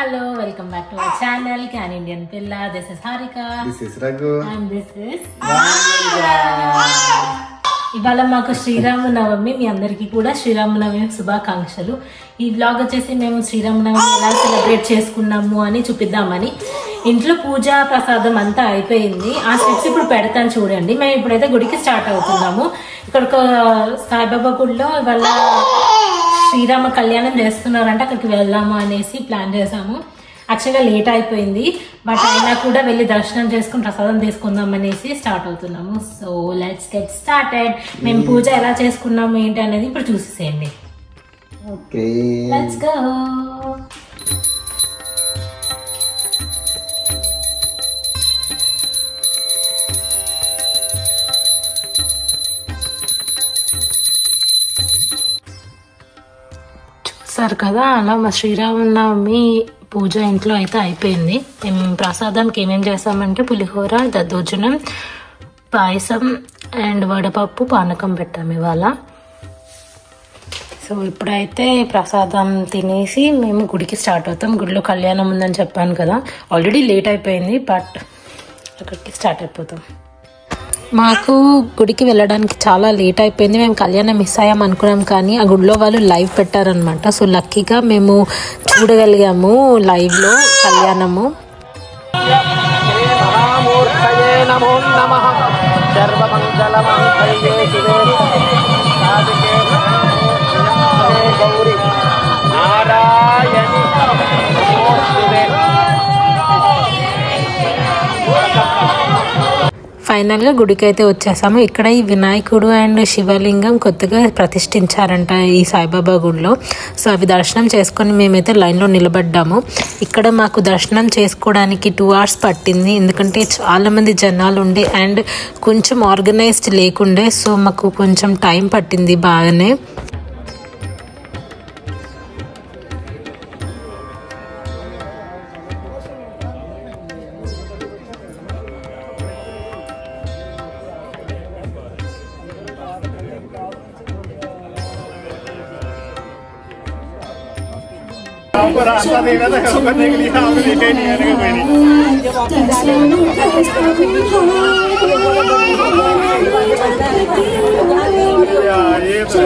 Hello, welcome back to our channel, Can Indian Pilla. This is Harika. This is Raghu. And this is ఇవాళ మాకు శ్రీరామనవమి మీ అందరికీ కూడా శ్రీరామనవమి శుభాకాంక్షలు. ఈ వ్లాగ్ వచ్చేసి మేము శ్రీరామనవమి ఎలా సెలబ్రేట్ చేసుకున్నాము అని చూపిద్దామని. ఇంట్లో పూజ ప్రసాదం అంతా అయిపోయింది. ఆ స్టెప్స్ ఇప్పుడు పెడతాను చూడండి. మేము ఇప్పుడైతే గుడికి స్టార్ట్ అవుతున్నాము. ఇక్కడ ఒక సాయిబాబా గుడిలో ఇవాళ శ్రీరామ కళ్యాణం చేస్తున్నారంటే అక్కడికి వెళ్దాము అనేసి ప్లాన్ చేసాము. యాక్చువల్గా లేట్ అయిపోయింది, బట్ అయినా కూడా వెళ్ళి దర్శనం చేసుకుని ప్రసాదం తీసుకుందాం అనేసి స్టార్ట్ అవుతున్నాము. So let's get started. మేము పూజ ఎలా చేసుకున్నాము ఏంటి అనేది ఇప్పుడు చూసేసేయండి. Okay, let's go. చూసారు కదా, అలా మా శ్రీరామనవమి పూజ ఇంట్లో అయితే అయిపోయింది. మేము ప్రసాదానికి ఏమేం చేసామంటే పులిహోర, దద్దోజనం, పాయసం అండ్ వడపప్పు, పానకం పెట్టాము ఇవాళ. సో ఇప్పుడైతే ప్రసాదం తినేసి మేము గుడికి స్టార్ట్ అవుతాం. గుడిలో కళ్యాణం ఉందని చెప్పాను కదా, ఆల్రెడీ లేట్ అయిపోయింది, బట్ అక్కడికి స్టార్ట్ అయిపోతాం. మాకు గుడికి వెళ్ళడానికి చాలా లేట్ అయిపోయింది. మేము కళ్యాణం మిస్ అయ్యాం అనుకున్నాం, కానీ ఆ గుడిలో వాళ్ళు లైవ్ పెట్టారనమాట. సో లక్కీగా మేము చూడగలిగాము లైవ్లో కళ్యాణము. ఫైనల్గా గుడికి అయితే వచ్చేసాము. ఇక్కడ ఈ వినాయకుడు అండ్ శివలింగం కొత్తగా ప్రతిష్ఠించారంట ఈ సాయిబాబా గుడిలో. సో అవి దర్శనం చేసుకొని మేమైతే లైన్లో నిలబడ్డాము. ఇక్కడ మాకు దర్శనం చేసుకోవడానికి 2 hours పట్టింది, ఎందుకంటే చాలామంది జనాలు ఉండే అండ్ కొంచెం ఆర్గనైజ్డ్ లేకుండే. సో మాకు కొంచెం టైం పట్టింది బాగానే. आपको रास्ता देना था, करने के लिए आप देखे नहीं आने का कोई नहीं। यार ये तो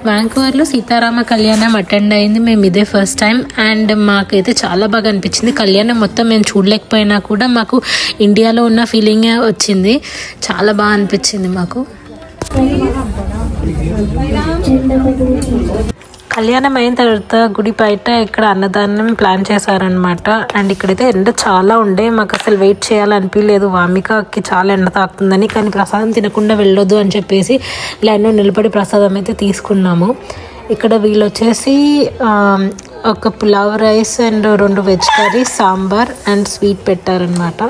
వ్యాంకూవర్లో సీతారామ కళ్యాణం అటెండ్ అయింది. మేము ఇదే ఫస్ట్ టైం అండ్ మాకైతే చాలా బాగా అనిపించింది. కళ్యాణం మొత్తం మేము చూడలేకపోయినా కూడా మాకు ఇండియాలో ఉన్న ఫీలింగే వచ్చింది. చాలా బాగా అనిపించింది మాకు. కళ్యాణం అయిన తర్వాత గుడి బయట ఇక్కడ అన్నదానం ప్లాన్ చేశారనమాట. అండ్ ఇక్కడైతే ఎండ చాలా ఉండే, మాకు అసలు వెయిట్ చేయాలనిపించలేదు. వామికకి చాలా ఎండ తాకుతుందని, కానీ ప్రసాదం తినకుండా వెళ్ళొద్దు అని చెప్పేసి లైన్లో నిలబడి ప్రసాదం అయితే తీసుకున్నాము. ఇక్కడ వీళ్ళు వచ్చేసి ఒక pulao rice and 2 veg curries, sambar and sweet పెట్టారనమాట.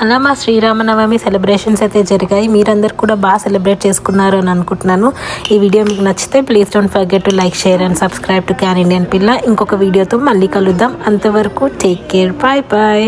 అలా మా శ్రీరామనవమి సెలబ్రేషన్స్ అయితే జరిగాయి. మీరందరూ కూడా బాగా సెలబ్రేట్ చేసుకున్నారు అని అనుకుంటున్నాను. ఈ వీడియో మీకు నచ్చితే please don't forget to like, share and subscribe to can Indian పిల్ల. ఇంకొక వీడియోతో మళ్ళీ కలుద్దాం. అంతవరకు టేక్ కేర్, బాయ్ బాయ్.